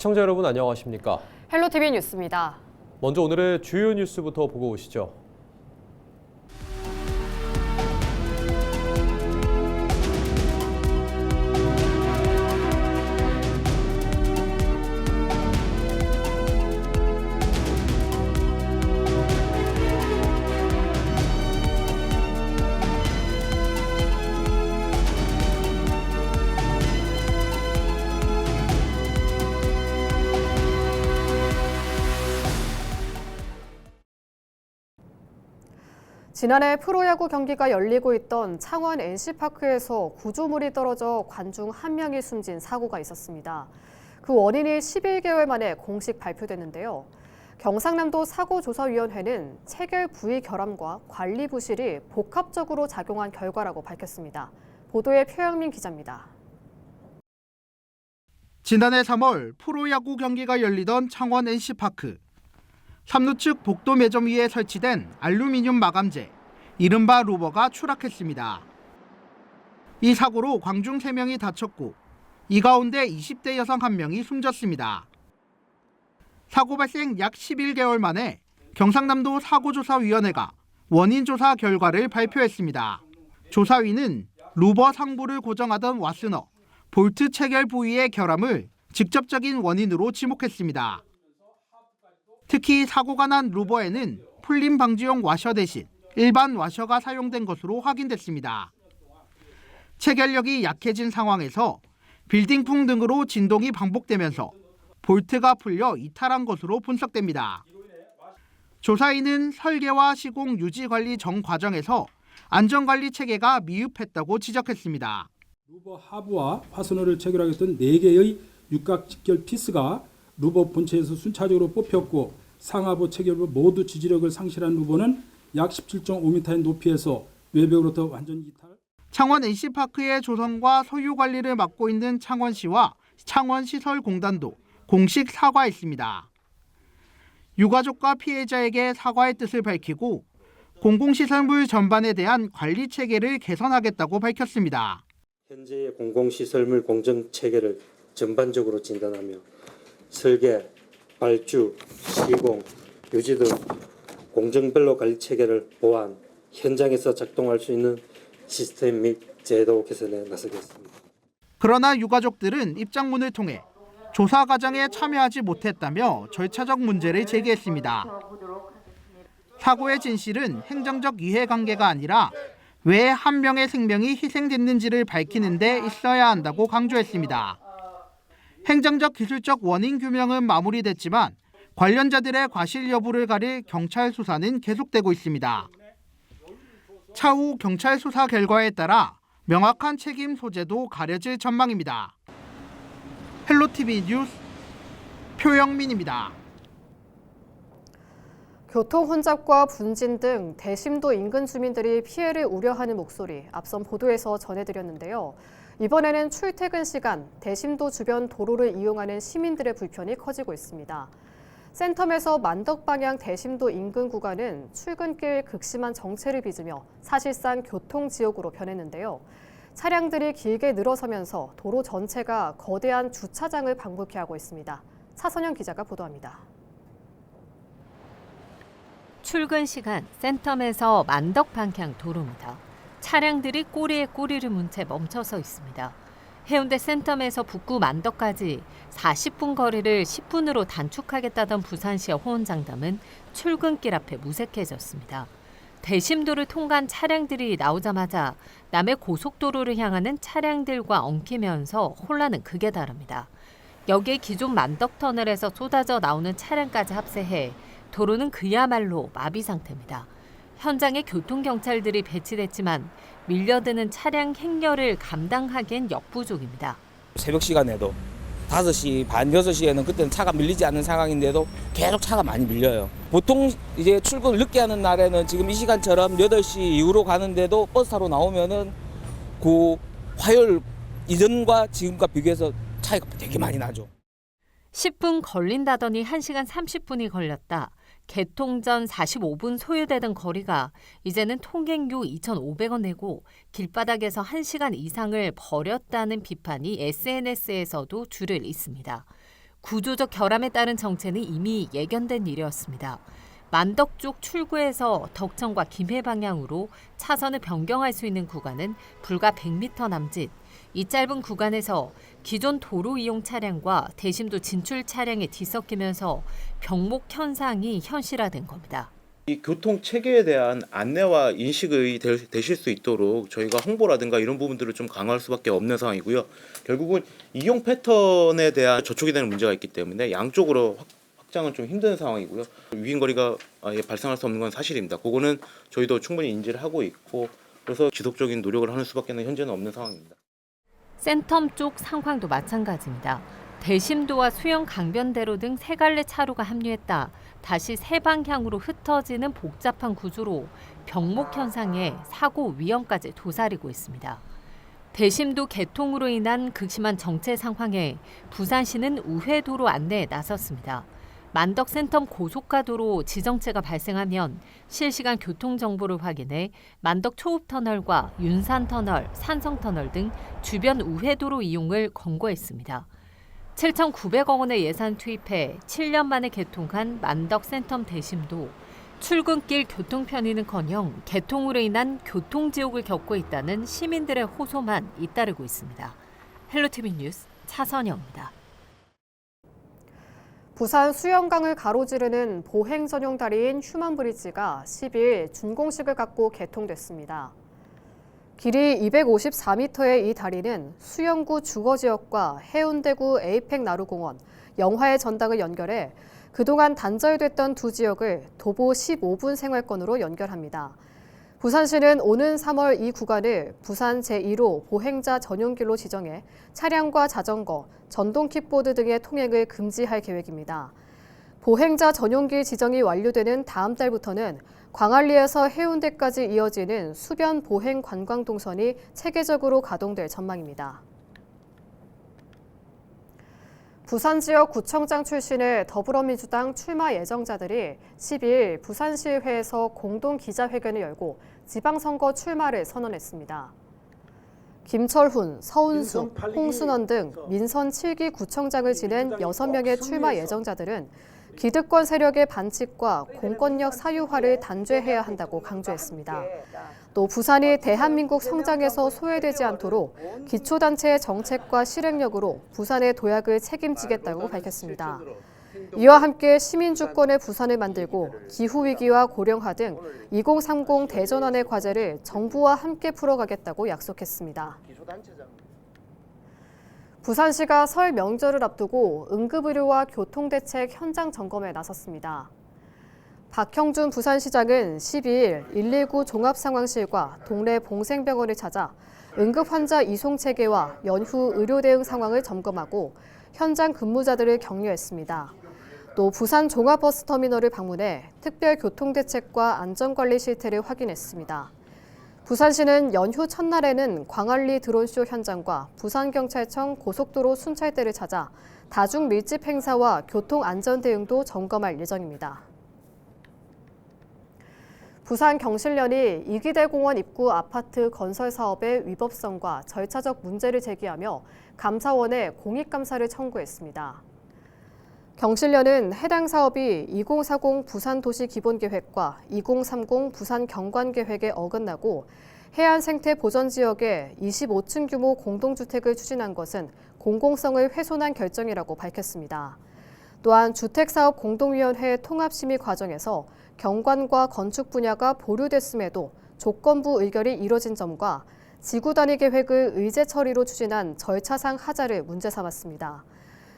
시청자 여러분 안녕하십니까? 헬로티비 뉴스입니다. 먼저 오늘의 주요 뉴스부터 보고 오시죠. 지난해 프로야구 경기가 열리고 있던 창원 NC파크에서 구조물이 떨어져 관중 한 명이 숨진 사고가 있었습니다. 그 원인이 11개월 만에 공식 발표됐는데요. 경상남도 사고조사위원회는 체결 부위 결함과 관리 부실이 복합적으로 작용한 결과라고 밝혔습니다. 보도에 표영민 기자입니다. 지난해 3월 프로야구 경기가 열리던 창원 NC파크. 삼루 측 복도 매점 위에 설치된 알루미늄 마감재, 이른바 루버가 추락했습니다. 이 사고로 관중 3명이 다쳤고 이 가운데 20대 여성 1명이 숨졌습니다. 사고 발생 약 11개월 만에 경상남도 사고조사위원회가 원인 조사 결과를 발표했습니다. 조사위는 루버 상부를 고정하던 와스너, 볼트 체결 부위의 결함을 직접적인 원인으로 지목했습니다. 특히 사고가 난 루버에는 풀림 방지용 와셔 대신 일반 와셔가 사용된 것으로 확인됐습니다. 체결력이 약해진 상황에서 빌딩풍 등으로 진동이 반복되면서 볼트가 풀려 이탈한 것으로 분석됩니다. 조사위는 설계와 시공 유지 관리 전 과정에서 안전관리 체계가 미흡했다고 지적했습니다. 루버 하부와 화선호를 체결하겠던 4개의 육각 직결 피스가 루버 본체에서 순차적으로 뽑혔고 상하부 체결부 모두 지지력을 상실한 루버는 약 17.5m의 높이에서 외벽으로부터 완전 이탈. 창원 NC파크의 조성과 소유 관리를 맡고 있는 창원시와 창원시설공단도 공식 사과했습니다. 유가족과 피해자에게 사과의 뜻을 밝히고 공공시설물 전반에 대한 관리 체계를 개선하겠다고 밝혔습니다. 현재의 공공시설물 공정 체계를 전반적으로 진단하며 설계, 발주, 시공, 유지 등 공정별로 관리 체계를 보완, 현장에서 작동할 수 있는 시스템 및 제도 개선에 나서겠습니다. 그러나 유가족들은 입장문을 통해 조사 과정에 참여하지 못했다며 절차적 문제를 제기했습니다. 사고의 진실은 행정적 이해관계가 아니라 왜 한 명의 생명이 희생됐는지를 밝히는 데 있어야 한다고 강조했습니다. 행정적 기술적 원인 규명은 마무리됐지만 관련자들의 과실 여부를 가릴 경찰 수사는 계속되고 있습니다. 차후 경찰 수사 결과에 따라 명확한 책임 소재도 가려질 전망입니다. 헬로티비 뉴스 표영민입니다. 교통 혼잡과 분진 등 대심도 인근 주민들이 피해를 우려하는 목소리 앞선 보도에서 전해드렸는데요. 이번에는 출퇴근 시간 대심도 주변 도로를 이용하는 시민들의 불편이 커지고 있습니다. 센텀에서 만덕 방향 대심도 인근 구간은 출근길 극심한 정체를 빚으며 사실상 교통지옥으로 변했는데요. 차량들이 길게 늘어서면서 도로 전체가 거대한 주차장을 방불케 하고 있습니다. 차선영 기자가 보도합니다. 출근 시간 센텀에서 만덕 방향 도로입니다. 차량들이 꼬리에 꼬리를 문 채 멈춰서 있습니다. 해운대 센텀에서 북구 만덕까지 40분 거리를 10분으로 단축하겠다던 부산시의 호언장담은 출근길 앞에 무색해졌습니다. 대심도를 통과한 차량들이 나오자마자 남해 고속도로를 향하는 차량들과 엉키면서 혼란은 극에 달합니다. 여기에 기존 만덕터널에서 쏟아져 나오는 차량까지 합세해 도로는 그야말로 마비 상태입니다. 현장에 교통경찰들이 배치됐지만 밀려드는 차량 행렬을 감당하기엔 역부족입니다. 새벽 시간에도 5시 반, 6시에는 그때는 차가 밀리지 않는 상황인데도 계속 차가 많이 밀려요. 보통 이제 출근을 늦게 하는 날에는 지금 이 시간처럼 8시 이후로 가는데도 버스 타러 나오면은 그 화요일 이전과 지금과 비교해서 차이가 되게 많이 나죠. 10분 걸린다더니 1시간 30분이 걸렸다. 개통 전 45분 소요되던 거리가 이제는 통행료 2,500원 내고 길바닥에서 1시간 이상을 버렸다는 비판이 SNS에서도 줄을 잇습니다. 구조적 결함에 따른 정체는 이미 예견된 일이었습니다. 만덕 쪽 출구에서 덕천과 김해 방향으로 차선을 변경할 수 있는 구간은 불과 100m 남짓. 이 짧은 구간에서 기존 도로 이용 차량과 대심도 진출 차량이 뒤섞이면서 병목 현상이 현실화된 겁니다. 이 교통 체계에 대한 안내와 인식이 되실 수 있도록 저희가 홍보라든가 이런 부분들을 좀 강화할 수밖에 없는 상황이고요. 결국은 이용 패턴에 대한 저촉이 되는 문제가 있기 때문에 양쪽으로 확장은 좀 힘든 상황이고요. 위임거리가 아예 발생할 수 없는 건 사실입니다. 그거는 저희도 충분히 인지를 하고 있고 그래서 지속적인 노력을 하는 수밖에 현재는 없는 상황입니다. 센텀 쪽 상황도 마찬가지입니다. 대심도와 수영 강변대로 등 세 갈래 차로가 합류했다. 다시 세 방향으로 흩어지는 복잡한 구조로 병목 현상에 사고 위험까지 도사리고 있습니다. 대심도 개통으로 인한 극심한 정체 상황에 부산시는 우회도로 안내에 나섰습니다. 만덕 센텀 고속가도로 지정체가 발생하면 실시간 교통 정보를 확인해 만덕 초읍터널과 윤산터널, 산성터널 등 주변 우회도로 이용을 권고했습니다. 7,900억 원의 예산 투입해 7년 만에 개통한 만덕 센텀 대심도 출근길 교통 편의는커녕 개통으로 인한 교통지옥을 겪고 있다는 시민들의 호소만 잇따르고 있습니다. 헬로티비 뉴스 차선영입니다. 부산 수영강을 가로지르는 보행 전용 다리인 휴먼브리지가 10일 준공식을 갖고 개통됐습니다. 길이 254m의 이 다리는 수영구 주거지역과 해운대구 에이펙 나루공원, 영화의 전당을 연결해 그동안 단절됐던 두 지역을 도보 15분 생활권으로 연결합니다. 부산시는 오는 3월 이 구간을 부산 제1호 보행자 전용길로 지정해 차량과 자전거, 전동 킥보드 등의 통행을 금지할 계획입니다. 보행자 전용길 지정이 완료되는 다음 달부터는 광안리에서 해운대까지 이어지는 수변 보행 관광 동선이 체계적으로 가동될 전망입니다. 부산 지역 구청장 출신의 더불어민주당 출마 예정자들이 10일 부산시의회에서 공동 기자회견을 열고 지방선거 출마를 선언했습니다. 김철훈, 서운수, 홍순원 등 민선 7기 구청장을 지낸 6명의 출마 예정자들은 기득권 세력의 반칙과 공권력 사유화를 단죄해야 한다고 강조했습니다. 또 부산이 대한민국 성장에서 소외되지 않도록 기초단체의 정책과 실행력으로 부산의 도약을 책임지겠다고 밝혔습니다. 이와 함께 시민주권의 부산을 만들고 기후위기와 고령화 등 2030 대전환의 과제를 정부와 함께 풀어가겠다고 약속했습니다. 부산시가 설 명절을 앞두고 응급의료와 교통대책 현장 점검에 나섰습니다. 박형준 부산시장은 12일 119 종합상황실과 동래 봉생병원을 찾아 응급환자 이송 체계와 연후 의료 대응 상황을 점검하고 현장 근무자들을 격려했습니다. 또 부산 종합버스터미널을 방문해 특별 교통대책과 안전관리 실태를 확인했습니다. 부산시는 연휴 첫날에는 광안리 드론쇼 현장과 부산경찰청 고속도로 순찰대를 찾아 다중 밀집 행사와 교통안전 대응도 점검할 예정입니다. 부산 경실련이 이기대공원 입구 아파트 건설 사업의 위법성과 절차적 문제를 제기하며 감사원에 공익감사를 청구했습니다. 경실련은 해당 사업이 2040 부산도시기본계획과 2030 부산경관계획에 어긋나고 해안생태보전지역에 25층 규모 공동주택을 추진한 것은 공공성을 훼손한 결정이라고 밝혔습니다. 또한 주택사업 공동위원회 통합심의 과정에서 경관과 건축 분야가 보류됐음에도 조건부 의결이 이뤄진 점과 지구단위 계획을 의제 처리로 추진한 절차상 하자를 문제 삼았습니다.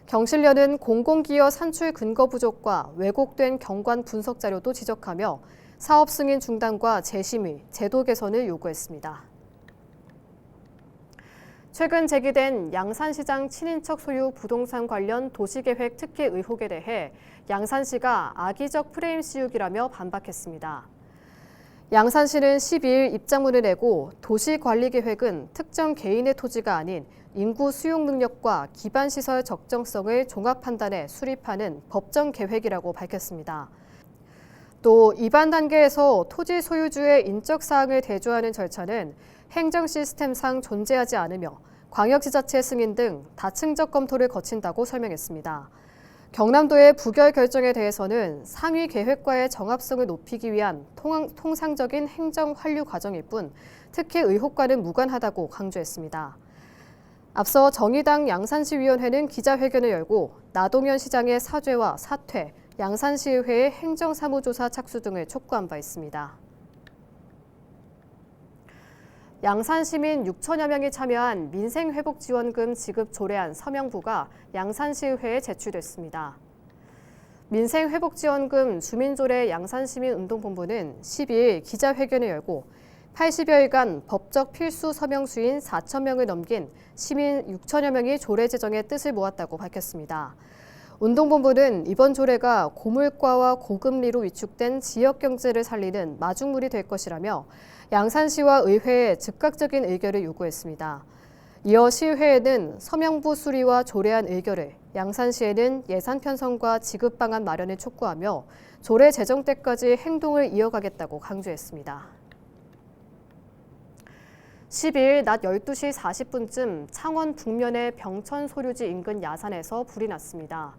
경실련은 공공기여 산출 근거 부족과 왜곡된 경관 분석 자료도 지적하며 사업 승인 중단과 재심의, 제도 개선을 요구했습니다. 최근 제기된 양산시장 친인척 소유 부동산 관련 도시계획 특혜 의혹에 대해 양산시가 악의적 프레임 씌우기라며 반박했습니다. 양산시는 12일 입장문을 내고 도시관리계획은 특정 개인의 토지가 아닌 인구 수용 능력과 기반시설 적정성을 종합 판단해 수립하는 법정 계획이라고 밝혔습니다. 또 이반 단계에서 토지 소유주의 인적 사항을 대조하는 절차는 행정 시스템상 존재하지 않으며 광역지자체 승인 등 다층적 검토를 거친다고 설명했습니다. 경남도의 부결 결정에 대해서는 상위 계획과의 정합성을 높이기 위한 통상적인 행정 환류 과정일 뿐 특히 의혹과는 무관하다고 강조했습니다. 앞서 정의당 양산시위원회는 기자회견을 열고 나동현 시장의 사죄와 사퇴, 양산시의회의 행정사무조사 착수 등을 촉구한 바 있습니다. 양산 시민 6천여 명이 참여한 민생회복지원금 지급 조례안 서명부가 양산시의회에 제출됐습니다. 민생회복지원금 주민조례 양산시민운동본부는 12일 기자회견을 열고 80여일간 법적 필수 서명수인 4천 명을 넘긴 시민 6천여 명이 조례 제정의 뜻을 모았다고 밝혔습니다. 운동본부는 이번 조례가 고물가와 고금리로 위축된 지역 경제를 살리는 마중물이 될 것이라며 양산시와 의회에 즉각적인 의결을 요구했습니다. 이어 시의회에는 서명부 수리와 조례안 의결을, 양산시에는 예산 편성과 지급 방안 마련을 촉구하며 조례 제정 때까지 행동을 이어가겠다고 강조했습니다. 12일 낮 12시 40분쯤 창원 북면의 병천 소류지 인근 야산에서 불이 났습니다.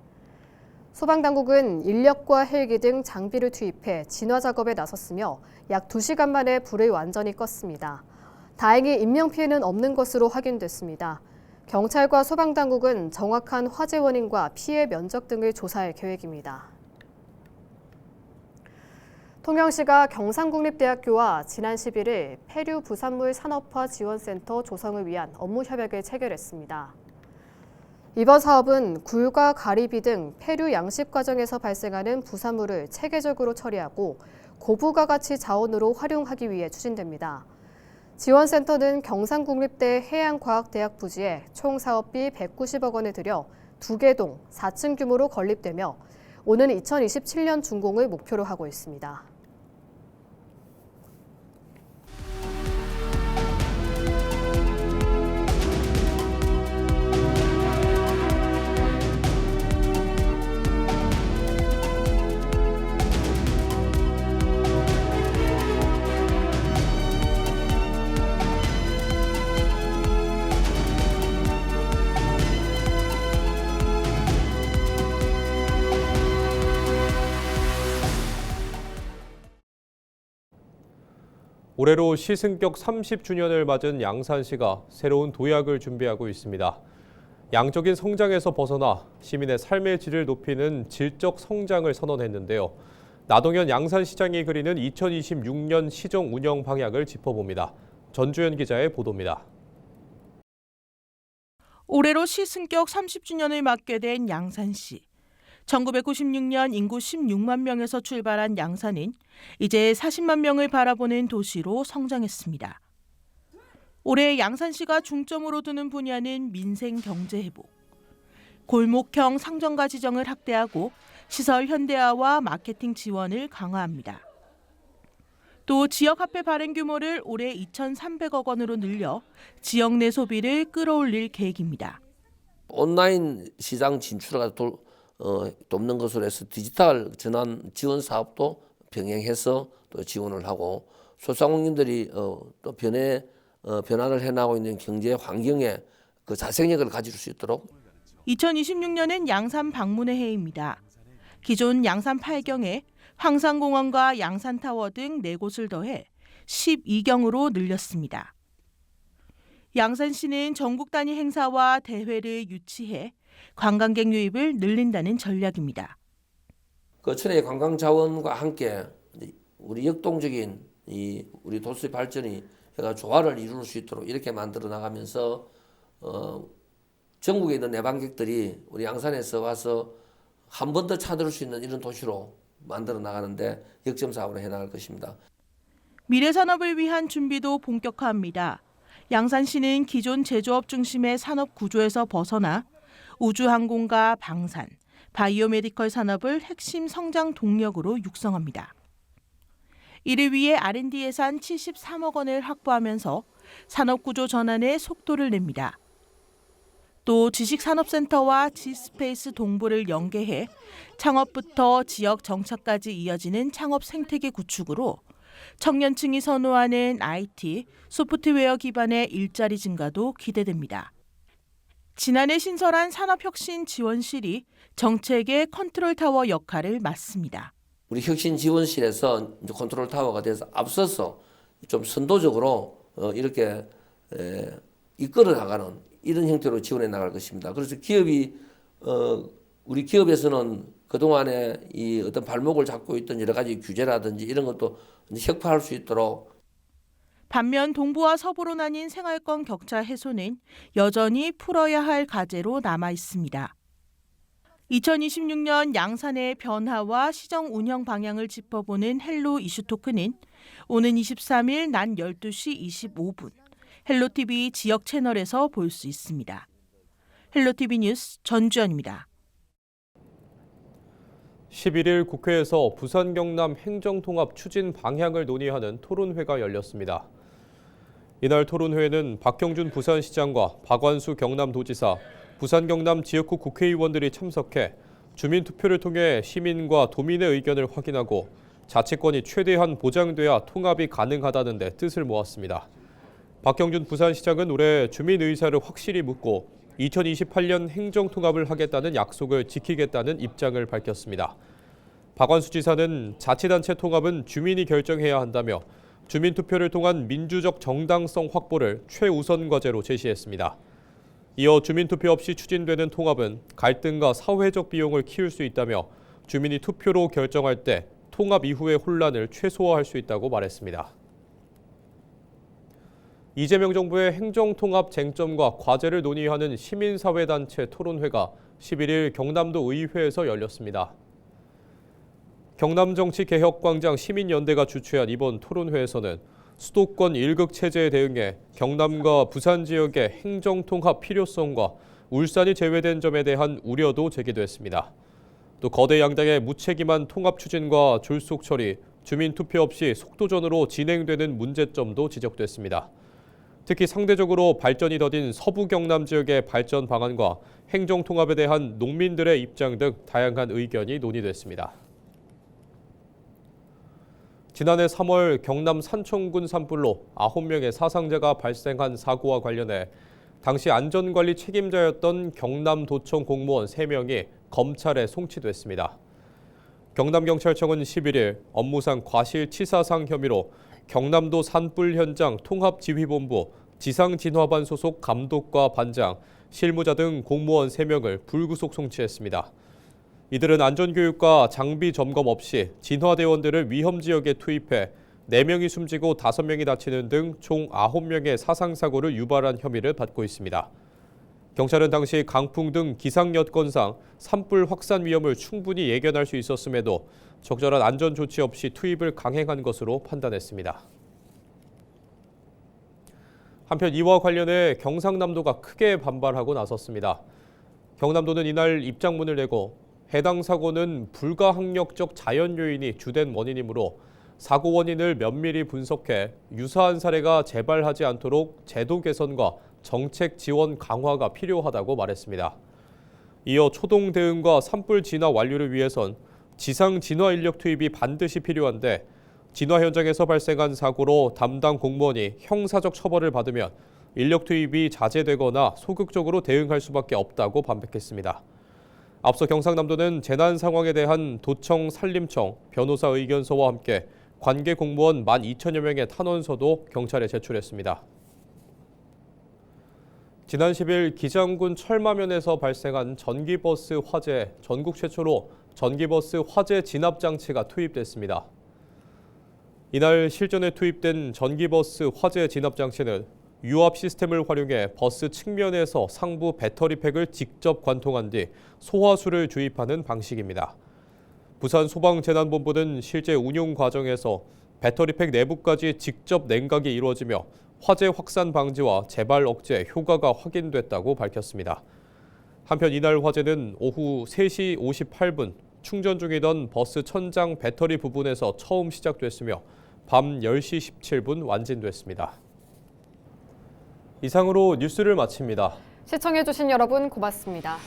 소방당국은 인력과 헬기 등 장비를 투입해 진화 작업에 나섰으며 약 2시간 만에 불을 완전히 껐습니다. 다행히 인명피해는 없는 것으로 확인됐습니다. 경찰과 소방당국은 정확한 화재 원인과 피해 면적 등을 조사할 계획입니다. 통영시가 경상국립대학교와 지난 11일 폐류 부산물 산업화 지원센터 조성을 위한 업무 협약을 체결했습니다. 이번 사업은 굴과 가리비 등 폐류 양식 과정에서 발생하는 부산물을 체계적으로 처리하고 고부가 가치 자원으로 활용하기 위해 추진됩니다. 지원센터는 경상국립대 해양과학대학 부지에 총 사업비 190억 원을 들여 2개 동 4층 규모로 건립되며 오는 2027년 준공을 목표로 하고 있습니다. 올해로 시승격 30주년을 맞은 양산시가 새로운 도약을 준비하고 있습니다. 양적인 성장에서 벗어나 시민의 삶의 질을 높이는 질적 성장을 선언했는데요. 나동현 양산시장이 그리는 2026년 시정 운영 방향을 짚어봅니다. 전주현 기자의 보도입니다. 올해로 시승격 30주년을 맞게 된 양산시. 1996년 인구 16만 명에서 출발한 양산은 이제 40만 명을 바라보는 도시로 성장했습니다. 올해 양산시가 중점으로 두는 분야는 민생 경제 회복. 골목형 상점가 지정을 확대하고 시설 현대화와 마케팅 지원을 강화합니다. 또 지역화폐 발행 규모를 올해 2,300억 원으로 늘려 지역 내 소비를 끌어올릴 계획입니다. 온라인 시장 진출을 돕는 것으로 해서 디지털 전환 지원 사업도 병행해서 또 지원을 하고 소상공인들이 또 변화를 해나가고 있는 경제 환경에 그 자생력을 가질 수 있도록. 2026년은 양산 방문의 해입니다. 기존 양산 8경에 황산공원과 양산타워 등 4곳을 더해 12경으로 늘렸습니다. 양산시는 전국 단위 행사와 대회를 유치해 관광객 유입을 늘린다는 전략입니다. 그 천혜의 관광 자원과 함께 우리 역동적인 우리 도시 발전이 조화를 이룰 수 있도록 이렇게 만들어 나가면서 전국에 있는 내방객들이 우리 양산에서 와서 한 번 더 찾을 수 있는 이런 도시로 만들어 나가는데 역점 사업을 해나갈 것입니다. 미래 산업을 위한 준비도 본격화합니다. 양산시는 기존 제조업 중심의 산업 구조에서 벗어나 우주항공과 방산, 바이오메디컬 산업을 핵심 성장 동력으로 육성합니다. 이를 위해 R&D 예산 73억 원을 확보하면서 산업구조 전환에 속도를 냅니다. 또 지식산업센터와 지스페이스 동부를 연계해 창업부터 지역 정착까지 이어지는 창업 생태계 구축으로 청년층이 선호하는 IT, 소프트웨어 기반의 일자리 증가도 기대됩니다. 지난해 신설한 산업혁신지원실이 정책의 컨트롤타워 역할을 맡습니다. 우리 혁신지원실에서 이제 컨트롤 타워가 돼서 앞서서 좀 선도적으로 이렇게 이끌어 나가는 이런 형태로 지원해 나갈 것입니다. 그래서 기업이 우리 기업에서는 그동안에 이 어떤 발목을 잡고 있던 여러 가지 규제라든지 이런 것도 혁파할 수 있도록. 반면 동부와 서부로 나뉜 생활권 격차 해소는 여전히 풀어야 할 과제로 남아 있습니다. 2026년 양산의 변화와 시정 운영 방향을 짚어보는 헬로 이슈토크는 오는 23일 낮 12시 25분 헬로TV 지역 채널에서 볼 수 있습니다. 헬로TV 뉴스 전주연입니다. 11일 국회에서 부산 경남 행정통합 추진 방향을 논의하는 토론회가 열렸습니다. 이날 토론회에는 박형준 부산시장과 박완수 경남도지사, 부산 경남 지역구 국회의원들이 참석해 주민투표를 통해 시민과 도민의 의견을 확인하고 자치권이 최대한 보장돼야 통합이 가능하다는 데 뜻을 모았습니다. 박형준 부산시장은 올해 주민 의사를 확실히 묻고 2028년 행정통합을 하겠다는 약속을 지키겠다는 입장을 밝혔습니다. 박완수 지사는 자치단체 통합은 주민이 결정해야 한다며 주민투표를 통한 민주적 정당성 확보를 최우선 과제로 제시했습니다. 이어 주민투표 없이 추진되는 통합은 갈등과 사회적 비용을 키울 수 있다며 주민이 투표로 결정할 때 통합 이후의 혼란을 최소화할 수 있다고 말했습니다. 이재명 정부의 행정통합 쟁점과 과제를 논의하는 시민사회단체 토론회가 11일 경남도 의회에서 열렸습니다. 경남정치개혁광장 시민연대가 주최한 이번 토론회에서는 수도권 1극 체제에 대응해 경남과 부산 지역의 행정통합 필요성과 울산이 제외된 점에 대한 우려도 제기됐습니다. 또 거대 양당의 무책임한 통합 추진과 졸속 처리, 주민투표 없이 속도전으로 진행되는 문제점도 지적됐습니다. 특히 상대적으로 발전이 더딘 서부 경남 지역의 발전 방안과 행정통합에 대한 농민들의 입장 등 다양한 의견이 논의됐습니다. 지난해 3월 경남 산청군 산불로 9명의 사상자가 발생한 사고와 관련해 당시 안전관리 책임자였던 경남도청 공무원 3명이 검찰에 송치됐습니다. 경남경찰청은 11일 업무상 과실치사상 혐의로 경남도 산불 현장 통합지휘본부 지상진화반 소속 감독과 반장, 실무자 등 공무원 3명을 불구속 송치했습니다. 이들은 안전교육과 장비 점검 없이 진화대원들을 위험지역에 투입해 4명이 숨지고 5명이 다치는 등 총 9명의 사상사고를 유발한 혐의를 받고 있습니다. 경찰은 당시 강풍 등 기상 여건상 산불 확산 위험을 충분히 예견할 수 있었음에도 적절한 안전 조치 없이 투입을 강행한 것으로 판단했습니다. 한편 이와 관련해 경상남도가 크게 반발하고 나섰습니다. 경남도는 이날 입장문을 내고 해당 사고는 불가항력적 자연 요인이 주된 원인이므로 사고 원인을 면밀히 분석해 유사한 사례가 재발하지 않도록 제도 개선과 정책 지원 강화가 필요하다고 말했습니다. 이어 초동 대응과 산불 진화 완료를 위해선 지상 진화 인력 투입이 반드시 필요한데 진화 현장에서 발생한 사고로 담당 공무원이 형사적 처벌을 받으면 인력 투입이 자제되거나 소극적으로 대응할 수밖에 없다고 반박했습니다. 앞서 경상남도는 재난 상황에 대한 도청, 산림청, 변호사 의견서와 함께 관계 공무원 12,000여 명의 탄원서도 경찰에 제출했습니다. 지난 10일 기장군 철마면에서 발생한 전기버스 화재, 전국 최초로 전기버스 화재 진압 장치가 투입됐습니다. 이날 실전에 투입된 전기버스 화재 진압 장치는 유압 시스템을 활용해 버스 측면에서 상부 배터리팩을 직접 관통한 뒤 소화수를 주입하는 방식입니다. 부산 소방재난본부는 실제 운용 과정에서 배터리팩 내부까지 직접 냉각이 이루어지며 화재 확산 방지와 재발 억제 효과가 확인됐다고 밝혔습니다. 한편 이날 화재는 오후 3시 58분 충전 중이던 버스 천장 배터리 부분에서 처음 시작됐으며 밤 10시 17분 완진됐습니다. 이상으로 뉴스를 마칩니다. 시청해주신 여러분 고맙습니다.